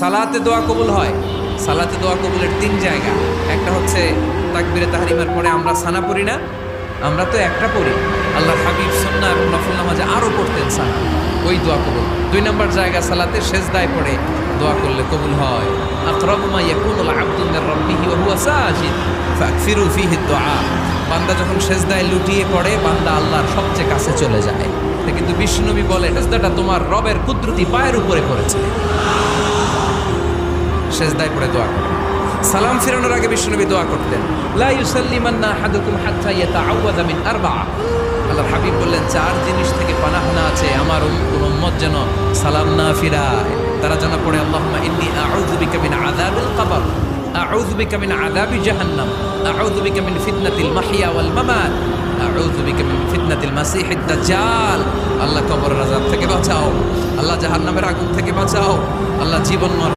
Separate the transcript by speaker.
Speaker 1: সালাতে দোয়া কবুল হয়। সালাতে দোয়া কবুলের তিন জায়গা। একটা হচ্ছে তাকবীরে তাহরিমার পরে আমরা সানা পড়ি না, আমরা তো একটা পড়ি। আল্লাহর হাবিব সুন্নাহ এবং নফল নামাজে আরও পড়তেন সানা, ওই দোয়া কবুল। দুই নম্বর জায়গা সালাতে সেজদায় পড়ে দোয়া করলে কবুল হয়। আকরাবু মা ইয়াকুনুল আবদু মির রাব্বিহি ওয়া হুয়া সাজিদ ফাকসিরু ফীহি দুআ। বান্দা যখন সেজদায় লুটিয়ে পড়ে, বান্দা আল্লাহর সবচেয়ে কাছে চলে যায়। কিন্তু বিষ্ণুনবী বলে, সেজদাটা তোমার রবের কুদরতি পায়ের উপরে পড়েছে। সেজদায় পড়ে দোয়া করেন। সালাম ফিরানোর আগে বিশ্বনবী দোয়া করতেন, লা ইউসাল্লিমান্না আহাদুকুম হাত্তা ইয়াতাআওয়াযা মিন আরবা'a। আল্লাহর হাবিব বললেন, চার জিনিস থেকে পানাহ না আছে আমার উম্মত যেন সালাম না ফিরায়। তারা যেন পড়ে, আল্লাহুম্মা ইন্নী আউযু বিকা মিন আযাবিল কবর, আউযু বিকা মিন আযাবি জাহান্নাম, আউযু বিকা মিন ফিতনাতিল মাহইয়া ওয়াল মামাত, আউযু বিকা মিন ফিতনাতিল মাসিহিদ দাজ্জাল। আল্লাহ কবরের আযাব থেকে বাঁচাও, আল্লাহ জাহান্নামের আগুন থেকে বাঁচাও, আল্লাহ জীবন